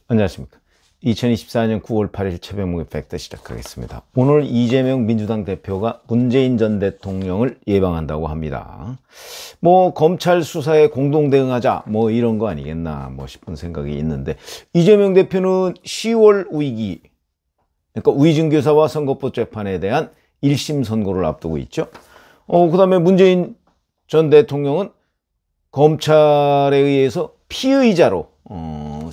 안녕하십니까. 2024년 9월 8일 최병목의 팩트 시작하겠습니다. 오늘 이재명 민주당 대표가 문재인 전 대통령을 예방한다고 합니다. 검찰 수사에 공동 대응하자 이런 거 아니겠나 싶은 생각이 있는데, 이재명 대표는 10월 위기, 그러니까 위증교사와 선거법 재판에 대한 1심 선고를 앞두고 있죠. 그 다음에 문재인 전 대통령은 검찰에 의해서 피의자로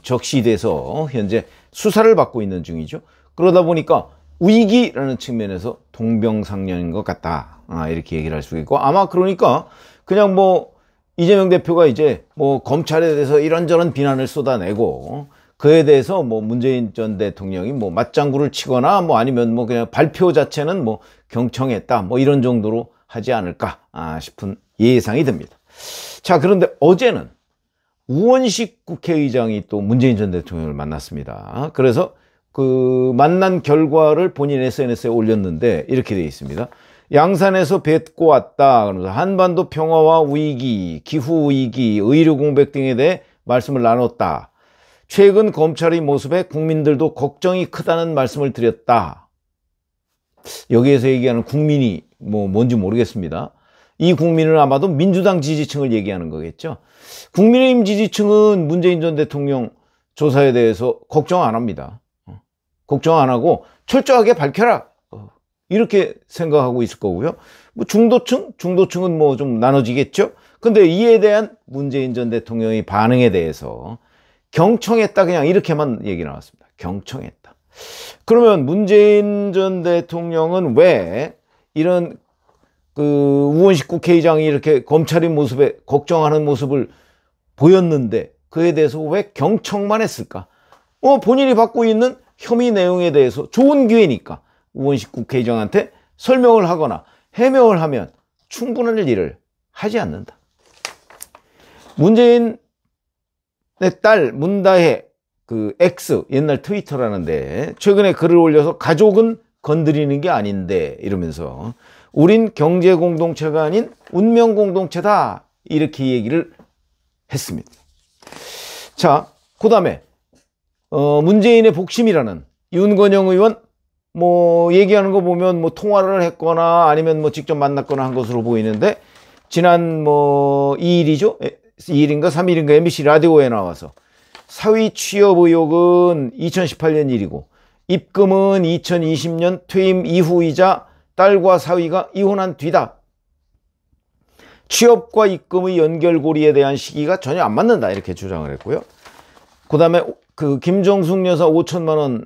적시돼서 현재 수사를 받고 있는 중이죠. 그러다 보니까 위기라는 측면에서 동병상련인 것 같다, 이렇게 얘기를 할 수 있고, 아마 그러니까 그냥 이재명 대표가 이제 검찰에 대해서 이런저런 비난을 쏟아내고, 그에 대해서 문재인 전 대통령이 맞장구를 치거나 아니면 그냥 발표 자체는 경청했다 이런 정도로 하지 않을까 싶은 예상이 듭니다. 자, 그런데 어제는 우원식 국회의장이 또 문재인 전 대통령을 만났습니다. 그래서 그 만난 결과를 본인 SNS에 올렸는데 이렇게 되어 있습니다. 양산에서 뵙고 왔다. 그러면서 한반도 평화와 위기, 기후 위기, 의료 공백 등에 대해 말씀을 나눴다. 최근 검찰의 모습에 국민들도 걱정이 크다는 말씀을 드렸다. 여기에서 얘기하는 국민이 뭔지 모르겠습니다. 이 국민은 아마도 민주당 지지층을 얘기하는 거겠죠. 국민의힘 지지층은 문재인 전 대통령 조사에 대해서 걱정 안 합니다. 걱정 안 하고 철저하게 밝혀라, 이렇게 생각하고 있을 거고요. 중도층은 좀 나눠지겠죠. 근데 이에 대한 문재인 전 대통령의 반응에 대해서 경청했다, 그냥 이렇게만 얘기 나왔습니다. 경청했다. 그러면 문재인 전 대통령은 왜 이런 우원식 국회의장이 이렇게 검찰의 모습에 걱정하는 모습을 보였는데 그에 대해서 왜 경청만 했을까? 본인이 받고 있는 혐의 내용에 대해서 좋은 기회니까 우원식 국회의장한테 설명을 하거나 해명을 하면 충분할 일을 하지 않는다. 문재인의 딸 문다혜, X, 옛날 트위터라는데 최근에 글을 올려서 가족은 건드리는 게 아닌데 이러면서 우린 경제 공동체가 아닌 운명 공동체다, 이렇게 얘기를 했습니다. 자, 그 다음에 문재인의 복심이라는 윤건영 의원 얘기하는 거 보면 통화를 했거나 아니면 직접 만났거나 한 것으로 보이는데, 지난 2일이죠? 2일인가 3일인가 MBC 라디오에 나와서 사위 취업 의혹은 2018년 일이고 입금은 2020년 퇴임 이후이자 딸과 사위가 이혼한 뒤다. 취업과 입금의 연결고리에 대한 시기가 전혀 안 맞는다, 이렇게 주장을 했고요. 그 다음에 김정숙 여사 5천만 원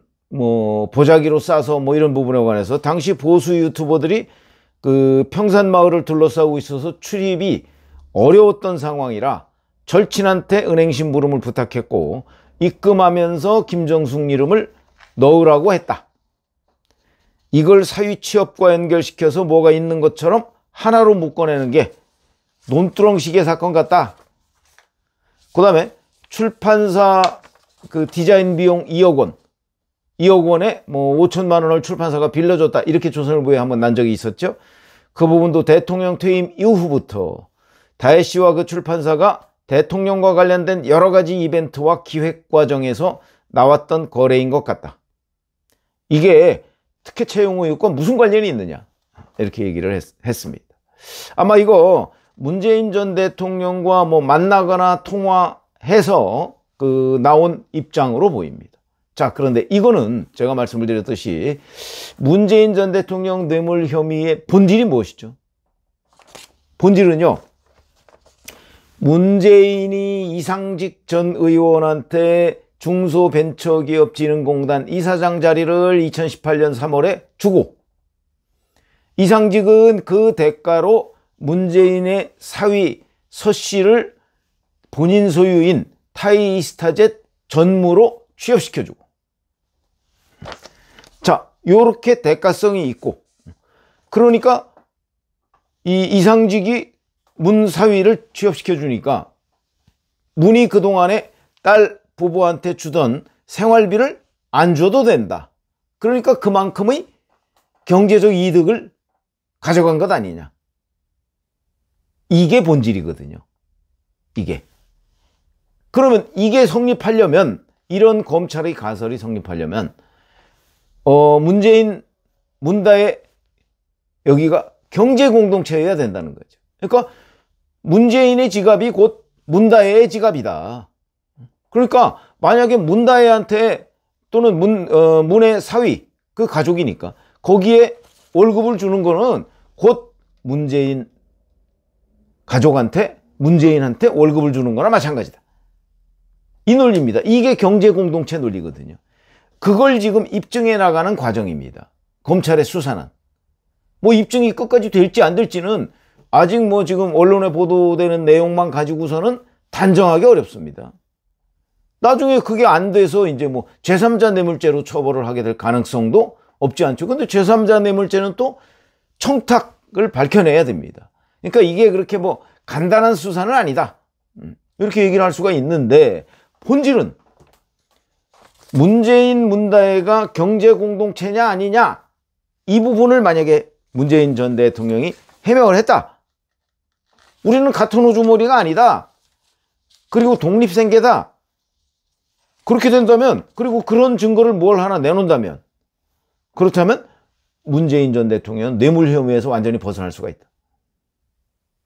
보자기로 싸서 이런 부분에 관해서 당시 보수 유튜버들이 평산마을을 둘러싸고 있어서 출입이 어려웠던 상황이라 절친한테 은행 심부름을 부탁했고 입금하면서 김정숙 이름을 넣으라고 했다. 이걸 사위 취업과 연결시켜서 뭐가 있는 것처럼 하나로 묶어내는 게 논두렁식의 사건 같다. 그 다음에 출판사 디자인 비용 2억 원, 2억 원에 5천만 원을 출판사가 빌려줬다, 이렇게 조선일보에 한번 난 적이 있었죠. 그 부분도 대통령 퇴임 이후부터 다혜 씨와 그 출판사가 대통령과 관련된 여러 가지 이벤트와 기획 과정에서 나왔던 거래인 것 같다. 이게 특혜 채용 의혹과 무슨 관련이 있느냐, 이렇게 얘기를 했습니다. 아마 이거 문재인 전 대통령과 만나거나 통화해서 나온 입장으로 보입니다. 자, 그런데 이거는 제가 말씀을 드렸듯이 문재인 전 대통령 뇌물 혐의의 본질이 무엇이죠? 본질은요, 문재인이 이상직 전 의원한테 중소벤처기업진흥공단 이사장 자리를 2018년 3월에 주고, 이상직은 그 대가로 문재인의 사위 서 씨를 본인 소유인 타이스타젯 전무로 취업시켜주고, 자, 요렇게 대가성이 있고, 그러니까 이 이상직이 문 사위를 취업시켜주니까 문이 그동안에 딸 부부한테 주던 생활비를 안 줘도 된다. 그러니까 그만큼의 경제적 이득을 가져간 것 아니냐. 이게 본질이거든요. 이게. 그러면 이게 성립하려면 이런 검찰의 가설이 성립하려면 문재인 문다의 여기가 경제 공동체여야 된다는 거죠. 그러니까 문재인의 지갑이 곧 문다혜의 지갑이다. 그러니까 만약에 문다혜한테 또는 문의 사위 그 가족이니까 거기에 월급을 주는 거는 곧 문재인 가족한테 문재인한테 월급을 주는 거나 마찬가지다. 이 논리입니다. 이게 경제 공동체 논리거든요. 그걸 지금 입증해 나가는 과정입니다. 검찰의 수사는. 뭐 입증이 끝까지 될지 안 될지는 아직 뭐 지금 언론에 보도되는 내용만 가지고서는 단정하기 어렵습니다. 나중에 그게 안 돼서 이제 뭐 제3자 뇌물죄로 처벌을 하게 될 가능성도 없지 않죠. 근데 제3자 뇌물죄는 또 청탁을 밝혀내야 됩니다. 그러니까 이게 그렇게 뭐 간단한 수사는 아니다. 이렇게 얘기를 할 수가 있는데 본질은 문재인 문다혜가 경제 공동체냐 아니냐 이 부분을 만약에 문재인 전 대통령이 해명을 했다. 우리는 같은 우주머리가 아니다. 그리고 독립생계다. 그렇게 된다면 그리고 그런 증거를 뭘 하나 내놓는다면 그렇다면 문재인 전 대통령은 뇌물 혐의에서 완전히 벗어날 수가 있다.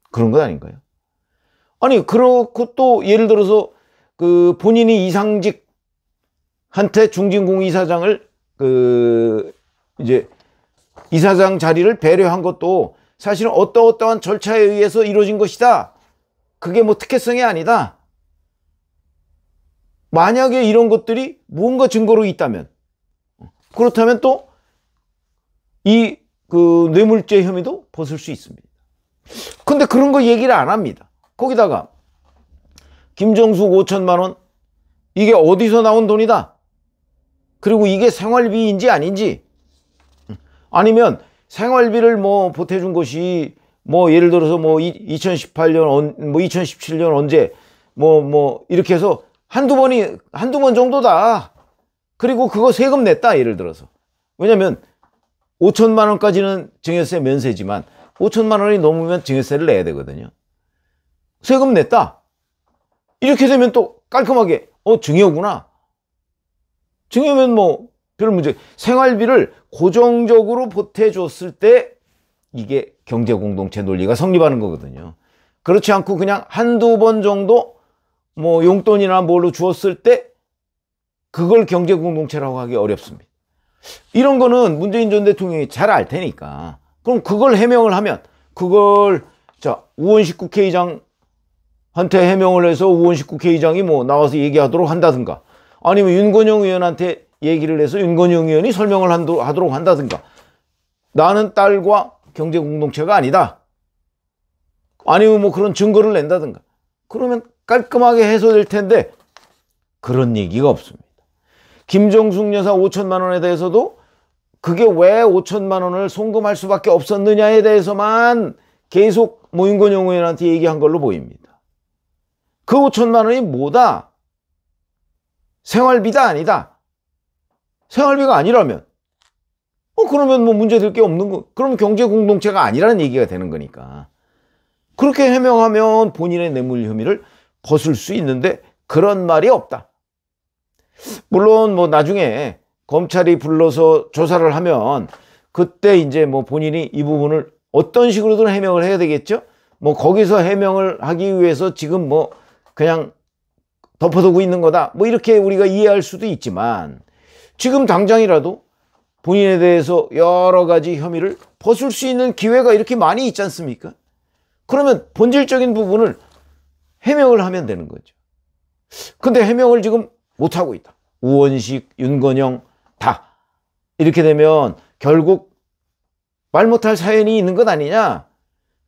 그런 것 아닌가요? 아니 그렇고 또 예를 들어서 그 본인이 이상직한테 중진공 이사장을 이제 이사장 자리를 배려한 것도 사실은 어떠한 절차에 의해서 이루어진 것이다. 그게 뭐 특혜성이 아니다. 만약에 이런 것들이 뭔가 증거로 있다면 그렇다면 또 이 뇌물죄 혐의도 벗을 수 있습니다. 근데 그런 거 얘기를 안 합니다. 거기다가 김정숙 5천만 원 이게 어디서 나온 돈이다. 그리고 이게 생활비인지 아닌지 아니면 생활비를 뭐 보태준 것이 뭐 예를 들어서 뭐 2018년 뭐 2017년 언제 뭐 이렇게 해서 한두 번 정도다. 그리고 그거 세금 냈다 예를 들어서. 왜냐면 5천만 원까지는 증여세 면세지만 5천만 원이 넘으면 증여세를 내야 되거든요. 세금 냈다. 이렇게 되면 또 깔끔하게 증여구나. 증여면 뭐 별 문제. 생활비를 고정적으로 보태줬을 때 이게 경제공동체 논리가 성립하는 거거든요. 그렇지 않고 그냥 한두 번 정도 뭐 용돈이나 뭘로 주었을 때 그걸 경제공동체라고 하기 어렵습니다. 이런 거는 문재인 전 대통령이 잘 알 테니까 그럼 그걸 해명을 하면 그걸 우원식 국회의장한테 해명을 해서 우원식 국회의장이 뭐 나와서 얘기하도록 한다든가 아니면 윤건영 의원한테 얘기를 해서 윤건영 의원이 설명을 하도록 한다든가 나는 딸과 경제공동체가 아니다. 아니면 뭐 그런 증거를 낸다든가 그러면 깔끔하게 해소될 텐데 그런 얘기가 없습니다. 김정숙 여사 5천만 원에 대해서도 그게 왜 5천만 원을 송금할 수밖에 없었느냐에 대해서만 계속 뭐 윤건영 의원한테 얘기한 걸로 보입니다. 그 5천만 원이 뭐다? 생활비다 아니다. 생활비가 아니라면 그러면 뭐 문제될 게 없는 거. 그러면 경제공동체가 아니라는 얘기가 되는 거니까. 그렇게 해명하면 본인의 뇌물 혐의를 벗을 수 있는데 그런 말이 없다. 물론 뭐 나중에 검찰이 불러서 조사를 하면 그때 이제 뭐 본인이 이 부분을 어떤 식으로든 해명을 해야 되겠죠. 뭐 거기서 해명을 하기 위해서 지금 뭐 그냥 덮어두고 있는 거다. 뭐 이렇게 우리가 이해할 수도 있지만 지금 당장이라도 본인에 대해서 여러 가지 혐의를 벗을 수 있는 기회가 이렇게 많이 있지 않습니까? 그러면 본질적인 부분을 해명을 하면 되는 거죠. 근데 해명을 지금 못하고 있다. 우원식, 윤건영 다 이렇게 되면 결국 말 못할 사연이 있는 것 아니냐?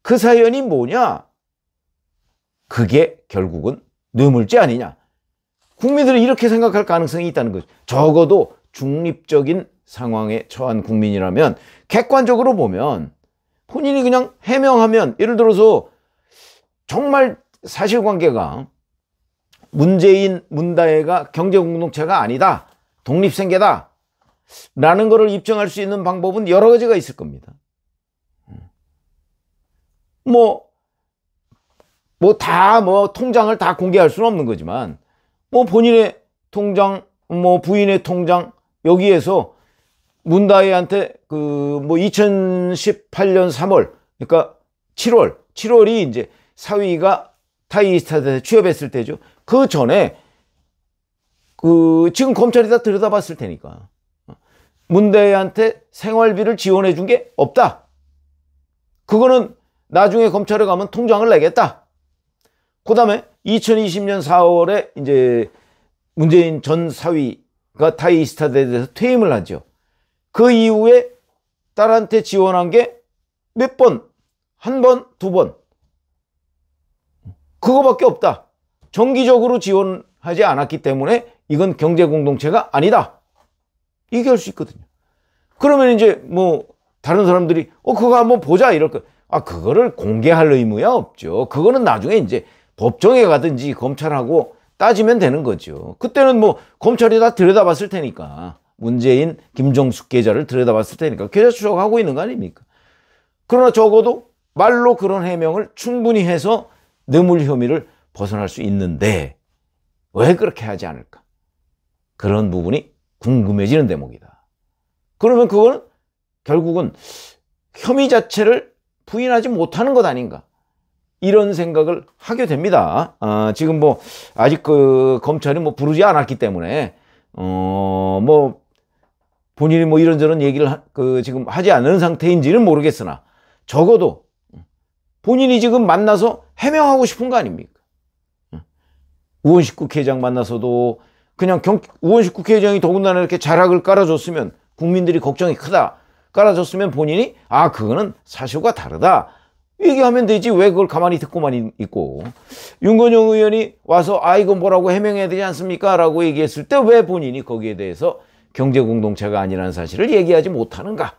그 사연이 뭐냐? 그게 결국은 뇌물죄 아니냐? 국민들이 이렇게 생각할 가능성이 있다는 거죠. 적어도 중립적인 상황에 처한 국민이라면 객관적으로 보면 본인이 그냥 해명하면 예를 들어서 정말 사실관계가 문재인, 문다혜가 경제공동체가 아니다. 독립생계다. 라는 것을 입증할 수 있는 방법은 여러 가지가 있을 겁니다. 통장을 다 공개할 수는 없는 거지만, 본인의 통장 뭐 부인의 통장 여기에서 문다혜한테 그 뭐 2018년 3월 그러니까 7월이 이제 사위가 타이스타트에 취업했을 때죠. 그 전에 그 지금 검찰이 다 들여다봤을 테니까 문대희한테 생활비를 지원해 준 게 없다. 그거는 나중에 검찰에 가면 통장을 내겠다. 그 다음에 2020년 4월에 이제 문재인 전 사위가 타이스타트에 대해서 퇴임을 하죠. 그 이후에 딸한테 지원한 게 몇 번, 한 번, 두 번. 그거밖에 없다. 정기적으로 지원하지 않았기 때문에 이건 경제공동체가 아니다. 얘기할 수 있거든요. 그러면 이제 뭐 다른 사람들이 그거 한번 보자 이럴 거. 그거를 공개할 의무야 없죠. 그거는 나중에 이제 법정에 가든지 검찰하고 따지면 되는 거죠. 그때는 뭐 검찰이 다 들여다봤을 테니까 문재인, 김정숙 계좌를 들여다봤을 테니까 계좌 추적하고 있는 거 아닙니까? 그러나 적어도 말로 그런 해명을 충분히 해서 뇌물 혐의를 벗어날 수 있는데 왜 그렇게 하지 않을까? 그런 부분이 궁금해지는 대목이다. 그러면 그거는 결국은 혐의 자체를 부인하지 못하는 것 아닌가? 이런 생각을 하게 됩니다. 지금 뭐 아직 그 검찰이 뭐 부르지 않았기 때문에 뭐 본인이 뭐 이런저런 얘기를 지금 하지 않는 상태인지는 모르겠으나 적어도 본인이 지금 만나서 해명하고 싶은 거 아닙니까? 우원식 국회의장 만나서도 그냥 우원식 국회의장이 더군다나 이렇게 자락을 깔아줬으면 국민들이 걱정이 크다. 깔아줬으면 본인이 그거는 사실과 다르다. 얘기하면 되지 왜 그걸 가만히 듣고만 있고 윤건영 의원이 와서 이거 뭐라고 해명해야 되지 않습니까? 라고 얘기했을 때 왜 본인이 거기에 대해서 경제공동체가 아니라는 사실을 얘기하지 못하는가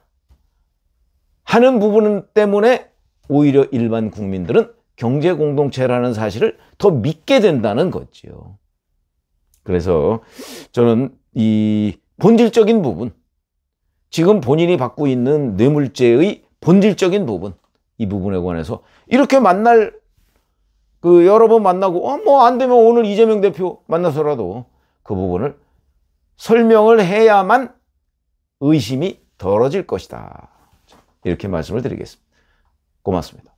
하는 부분 때문에 오히려 일반 국민들은 경제공동체라는 사실을 더 믿게 된다는 거죠. 그래서 저는 이 본질적인 부분, 지금 본인이 받고 있는 뇌물죄의 본질적인 부분, 이 부분에 관해서 이렇게 여러 번 만나고 뭐 안 되면 오늘 이재명 대표 만나서라도 그 부분을 설명을 해야만 의심이 덜어질 것이다. 이렇게 말씀을 드리겠습니다. 고맙습니다.